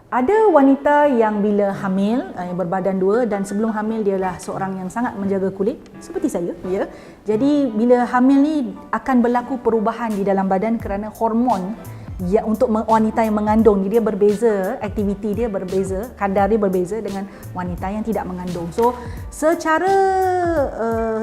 Ada wanita yang bila hamil, berbadan dua dan sebelum hamil dia adalah seorang yang sangat menjaga kulit seperti saya, ya. Jadi bila hamil ni akan berlaku perubahan di dalam badan kerana hormon untuk wanita yang mengandung dia berbeza, aktiviti dia berbeza, kadar dia berbeza dengan wanita yang tidak mengandung. So secara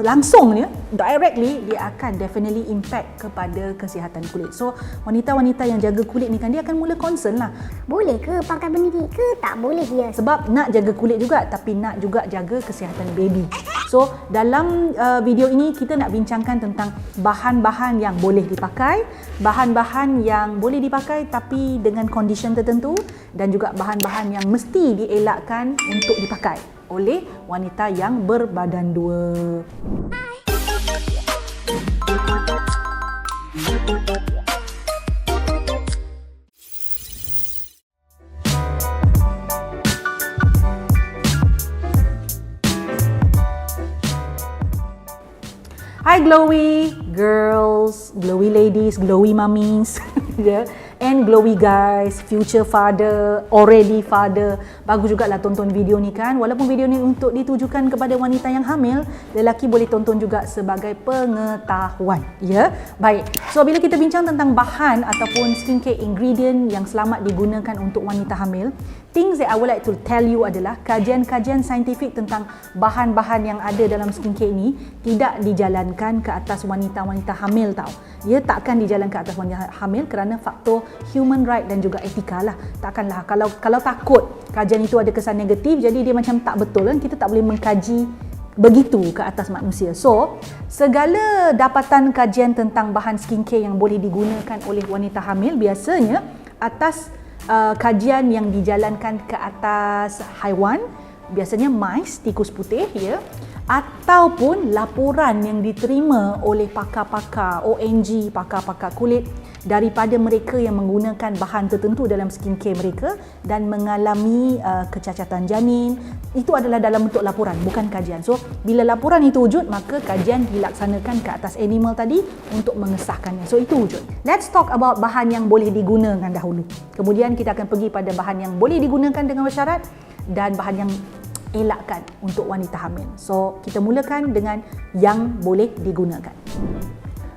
langsung directly dia akan definitely impact kepada kesihatan kulit. So wanita-wanita yang jaga kulit ni kan dia akan mula concern lah, boleh ke pakai benda ni ke tak boleh dia? Sebab nak jaga kulit juga tapi nak juga jaga kesihatan baby. So dalam video ini kita nak bincangkan tentang bahan-bahan yang boleh dipakai, bahan-bahan yang boleh dipakai tapi dengan condition tertentu, dan juga bahan-bahan yang mesti dielakkan untuk dipakai oleh wanita yang berbadan dua. Hi glowy girls, glowy ladies, glowy mummies and glowy guys, future father, already father. Bagus jugalah tonton video ni kan. Walaupun video ni untuk ditujukan kepada wanita yang hamil, lelaki boleh tonton juga sebagai pengetahuan, ya. Baik. So bila kita bincang tentang bahan ataupun skincare ingredient yang selamat digunakan untuk wanita hamil, things that I would like to tell you adalah kajian-kajian saintifik tentang bahan-bahan yang ada dalam skincare ini tidak dijalankan ke atas wanita-wanita hamil tau. Ia takkan dijalankan ke atas wanita hamil kerana faktor human right dan juga etika lah. Takkanlah kalau takut kajian itu ada kesan negatif, jadi dia macam tak betul kan. Kita tak boleh mengkaji begitu ke atas manusia. So, segala dapatan kajian tentang bahan skincare yang boleh digunakan oleh wanita hamil biasanya atas kajian yang dijalankan ke atas haiwan, biasanya mice, tikus putih, ya, ataupun laporan yang diterima oleh pakar-pakar ONG, pakar-pakar kulit daripada mereka yang menggunakan bahan tertentu dalam skincare mereka dan mengalami kecacatan janin. Itu adalah dalam bentuk laporan, bukan kajian. So, bila laporan itu wujud, maka kajian dilaksanakan ke atas animal tadi untuk mengesahkannya. So, itu wujud. Let's talk about bahan yang boleh digunakan dahulu. Kemudian kita akan pergi pada bahan yang boleh digunakan dengan bersyarat dan bahan yang elakkan untuk wanita hamil. So, kita mulakan dengan yang boleh digunakan.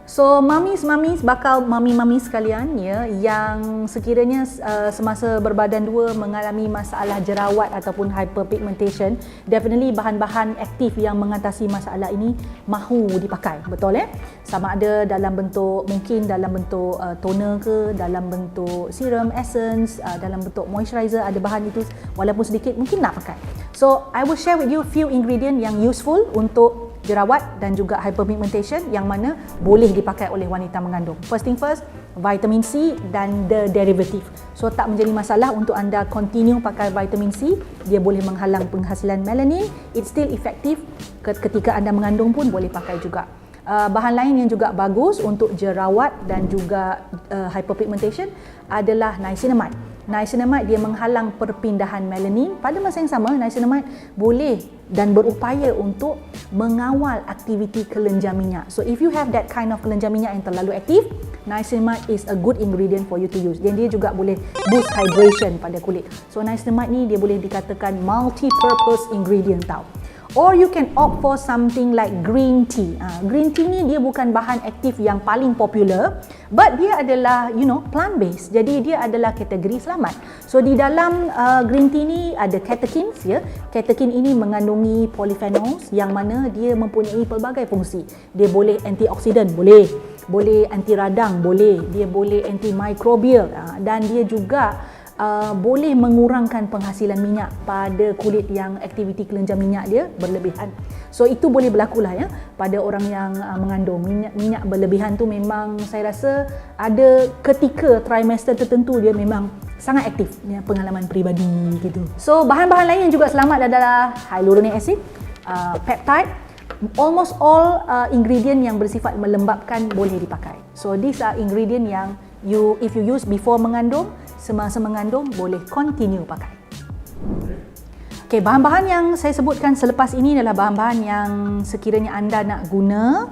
So, mamis-mamis, bakal mami-mami sekalian, ya, yang sekiranya semasa berbadan dua mengalami masalah jerawat ataupun hyperpigmentation, definitely bahan-bahan aktif yang mengatasi masalah ini mahu dipakai, betul ya? Sama ada dalam bentuk, mungkin dalam bentuk toner ke, dalam bentuk serum, essence, dalam bentuk moisturizer, ada bahan itu walaupun sedikit mungkin nak pakai. So, I will share with you few ingredient yang useful untuk jerawat dan juga hyperpigmentation yang mana boleh dipakai oleh wanita mengandung. First thing first, vitamin C dan the derivative. So tak menjadi masalah untuk anda continue pakai vitamin C, dia boleh menghalang penghasilan melanin, it's still effective ketika anda mengandung pun boleh pakai juga. Bahan lain yang juga bagus untuk jerawat dan juga hyperpigmentation adalah niacinamide. Niacinamide dia menghalang perpindahan melanin. Pada masa yang sama, niacinamide boleh dan berupaya untuk mengawal aktiviti kelenjar minyak. So if you have that kind of kelenjar minyak yang terlalu aktif, niacinamide is a good ingredient for you to use. Dan dia juga boleh boost hydration pada kulit. So niacinamide ni dia boleh dikatakan multi-purpose ingredient tau. Or you can opt for something like green tea. Green tea ni dia bukan bahan aktif yang paling popular, but dia adalah plant based. Jadi dia adalah kategori selamat. So di dalam green tea ni ada catechins, ya. Catechin ini mengandungi polyphenols yang mana dia mempunyai pelbagai fungsi. Dia boleh antioksidan, boleh anti radang, dia boleh antimicrobial, dan dia juga boleh mengurangkan penghasilan minyak pada kulit yang aktiviti kelenjar minyak dia berlebihan. So itu boleh berlaku lah, ya, pada orang yang mengandung. Minyak berlebihan tu memang saya rasa ada ketika trimester tertentu dia memang sangat aktif, ya, pengalaman peribadi gitu. So bahan-bahan lain yang juga selamat adalah hyaluronic acid, peptide. Almost all ingredient yang bersifat melembabkan boleh dipakai. So these are ingredient yang if you use before mengandung, semasa mengandung boleh continue pakai. Okey, bahan-bahan yang saya sebutkan selepas ini adalah bahan-bahan yang sekiranya anda nak guna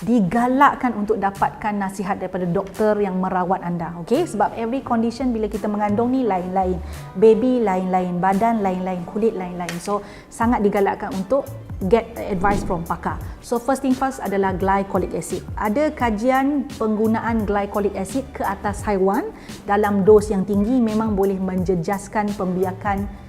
digalakkan untuk dapatkan nasihat daripada doktor yang merawat anda. Okey, sebab every condition bila kita mengandung ni lain-lain. Baby lain-lain, badan lain-lain, kulit lain-lain. So sangat digalakkan untuk get advice from pakar. So first thing first adalah glycolic acid. Ada kajian penggunaan glycolic acid ke atas haiwan dalam dos yang tinggi memang boleh menjejaskan pembiakan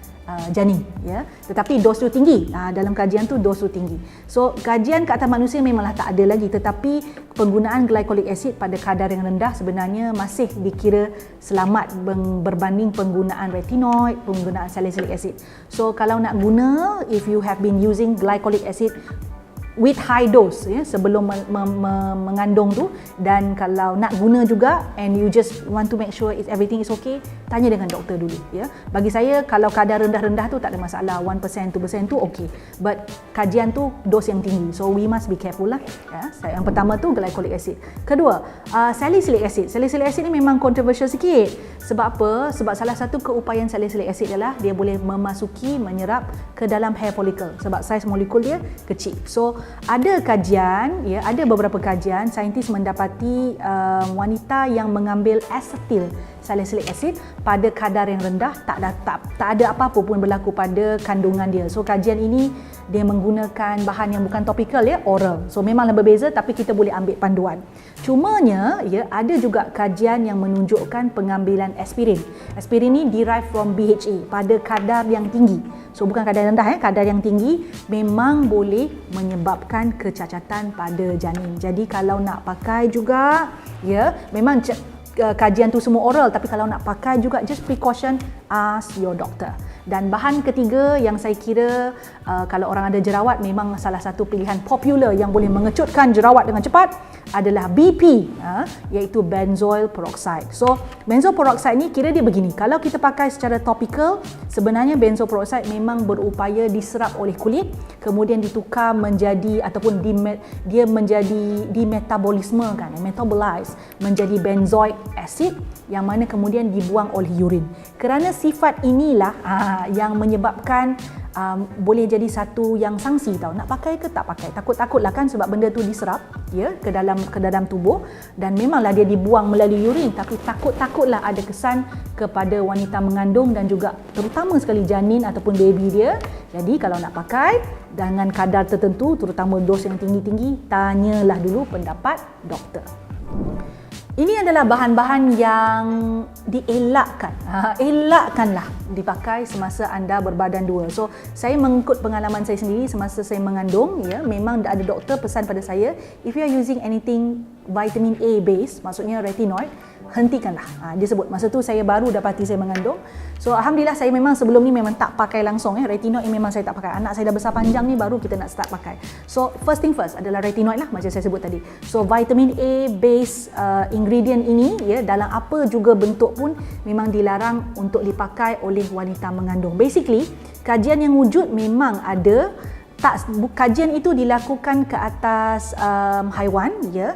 janin, ya. Tetapi dos tu tinggi. Dalam kajian tu dos tu tinggi. So kajian ke atas manusia memanglah tak ada lagi, tetapi penggunaan glycolic acid pada kadar yang rendah sebenarnya masih dikira selamat berbanding penggunaan retinoid, penggunaan salicylic acid. So kalau nak guna, if you have been using glycolic acid with high dose, ya, sebelum mengandung tu, dan kalau nak guna juga and you just want to make sure everything is okay, tanya dengan doktor dulu, ya. Bagi saya kalau kadar rendah-rendah tu tak ada masalah, 1%, 2% tu okay, but kajian tu dos yang tinggi, so we must be careful lah, ya. Yang pertama tu glycolic acid. Kedua, salicylic acid. Salicylic acid ni memang controversial sikit. Sebab apa? Sebab salah satu keupayaan salicylic acid adalah dia boleh menyerap ke dalam hair follicle sebab saiz molekul dia kecil. So ada kajian, ya, ada beberapa kajian saintis mendapati wanita yang mengambil acetyl salicylic acid pada kadar yang rendah tak ada apa-apa pun berlaku pada kandungan dia. So kajian ini dia menggunakan bahan yang bukan topikal, ya, oral. So memanglah berbeza, tapi kita boleh ambil panduan. Cumanya, ya, ada juga kajian yang menunjukkan pengambilan aspirin. Aspirin ni derived from BHA pada kadar yang tinggi. So bukan kadar rendah, kadar yang tinggi memang boleh menyebabkan kecacatan pada janin. Jadi kalau nak pakai juga, ya, memang kajian tu semua oral, tapi kalau nak pakai juga, just precaution, ask your doctor. Dan bahan ketiga yang saya kira kalau orang ada jerawat memang salah satu pilihan popular yang boleh mengecutkan jerawat dengan cepat adalah BP, iaitu benzoyl peroxide. So benzoyl peroxide ni kira dia begini, kalau kita pakai secara topikal, sebenarnya benzoyl peroxide memang berupaya diserap oleh kulit, kemudian ditukar menjadi ataupun dia menjadi dimetabolisme kan, metabolize menjadi benzoic acid yang mana kemudian dibuang oleh urin. Kerana sifat inilah yang menyebabkan boleh jadi satu yang sangsi tau, nak pakai ke tak pakai. Takut-takutlah kan sebab benda tu diserap, ya, ke dalam tubuh dan memanglah dia dibuang melalui urin, tapi takutlah ada kesan kepada wanita mengandung dan juga terutama sekali janin ataupun baby dia. Jadi kalau nak pakai dengan kadar tertentu, terutama dos yang tinggi-tinggi, tanyalah dulu pendapat doktor. Ini adalah bahan-bahan yang dielakkan. Elakkanlah dipakai semasa anda berbadan dua. So, saya mengikut pengalaman saya sendiri semasa saya mengandung, ya, memang ada doktor pesan pada saya, if you are using anything vitamin A base, maksudnya retinoid, hentikanlah. Dia sebut masa tu saya baru dapati saya mengandung. So alhamdulillah saya memang sebelum ni memang tak pakai langsung, retinoid ni memang saya tak pakai. Anak saya dah besar panjang ni baru kita nak start pakai. So first thing first adalah retinoid lah macam saya sebut tadi. So vitamin A base ingredient ini, ya, dalam apa juga bentuk pun memang dilarang untuk dipakai oleh wanita mengandung. Basically kajian yang wujud memang ada, kajian itu dilakukan ke atas haiwan, ya.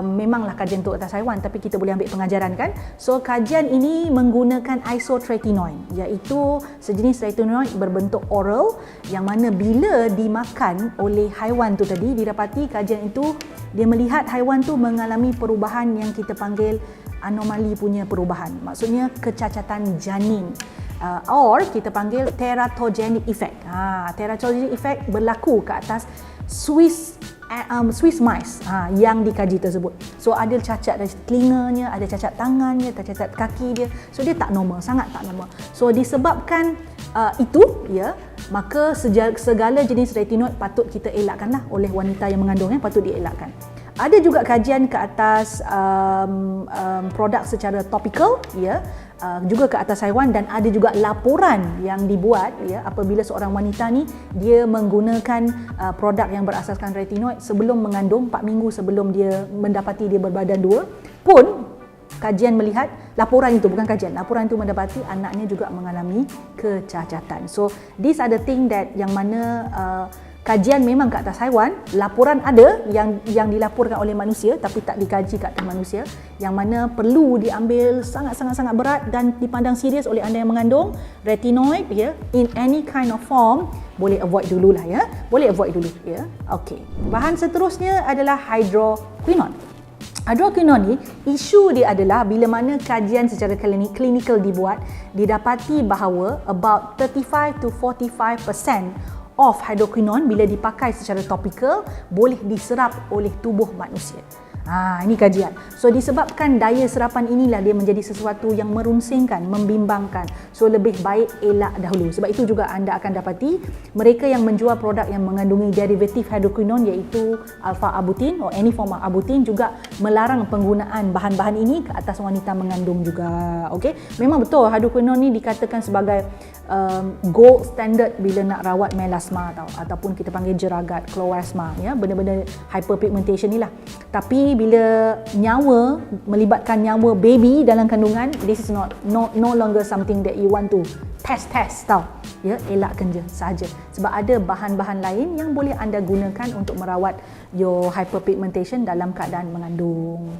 Memanglah kajian untuk atas haiwan, tapi kita boleh ambil pengajaran kan. So kajian ini menggunakan isotretinoin, iaitu sejenis retinoid berbentuk oral yang mana bila dimakan oleh haiwan tu tadi, didapati kajian itu dia melihat haiwan tu mengalami perubahan yang kita panggil anomali punya perubahan, maksudnya kecacatan janin. Or kita panggil teratogenic effect. Teratogenic effect berlaku ke atas Swiss mice yang dikaji tersebut. So ada cacat dari telinganya, ada cacat tangannya, ada cacat kaki dia. So dia tak normal, sangat tak normal. So disebabkan itu, ya, maka segala jenis retinoid patut kita elakkanlah oleh wanita yang mengandung, patut dielakkan. Ada juga kajian ke atas produk secara topikal, ya, juga ke atas haiwan, dan ada juga laporan yang dibuat, ya, apabila seorang wanita ni dia menggunakan produk yang berasaskan retinoid sebelum mengandung, 4 minggu sebelum dia mendapati dia berbadan dua pun kajian melihat laporan itu, bukan kajian, laporan itu mendapati anaknya juga mengalami kecacatan. So these are the thing that yang mana kajian memang ke atas haiwan, laporan ada yang dilaporkan oleh manusia tapi tak dikaji ke atas manusia, yang mana perlu diambil sangat berat dan dipandang serius oleh anda yang mengandung. Retinoid ya, in any kind of form, boleh avoid dululah ya. Boleh avoid dulu ya. Okey. Bahan seterusnya adalah hydroquinone. Hydroquinone ni, isu dia adalah bila mana kajian secara klinikal dibuat, didapati bahawa about 35 to 45% of hydroquinone bila dipakai secara topikal boleh diserap oleh tubuh manusia. Ini kajian. So disebabkan daya serapan inilah dia menjadi sesuatu yang merunsingkan, membimbangkan. So lebih baik elak dahulu. Sebab itu juga anda akan dapati mereka yang menjual produk yang mengandungi derivatif hydroquinone iaitu alpha-arbutin or any form of arbutin juga melarang penggunaan bahan-bahan ini ke atas wanita mengandung juga. Okey, memang betul hydroquinone ni dikatakan sebagai gold standard bila nak rawat melasma ataupun kita panggil jeragat, chloasma ya, benda-benda hyperpigmentation ni lah. Tapi bila melibatkan nyawa baby dalam kandungan, this is no longer something that you want to test tau ya, elakkan je sahaja sebab ada bahan-bahan lain yang boleh anda gunakan untuk merawat your hyperpigmentation dalam keadaan mengandung.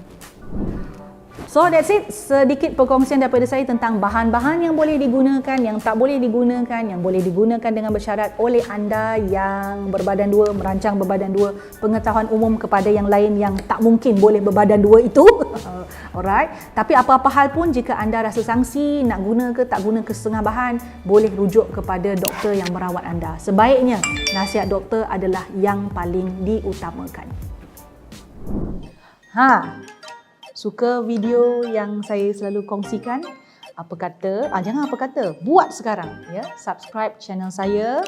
So that's it, sedikit perkongsian daripada saya tentang bahan-bahan yang boleh digunakan, yang tak boleh digunakan, yang boleh digunakan dengan bersyarat oleh anda yang berbadan dua, merancang berbadan dua, pengetahuan umum kepada yang lain yang tak mungkin boleh berbadan dua itu. Alright, tapi apa-apa hal pun jika anda rasa sangsi nak guna ke tak guna ke setengah bahan, boleh rujuk kepada doktor yang merawat anda. Sebaiknya nasihat doktor adalah yang paling diutamakan. Suka video yang saya selalu kongsikan? Apa kata? Jangan apa kata, buat sekarang ya. Subscribe channel saya,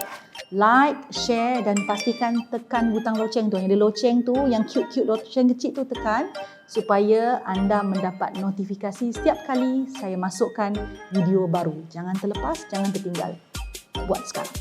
like, share dan pastikan tekan butang loceng tu. Yang ada loceng tu, yang cute-cute loceng kecil tu tekan supaya anda mendapat notifikasi setiap kali saya masukkan video baru. Jangan terlepas, jangan tertinggal. Buat sekarang.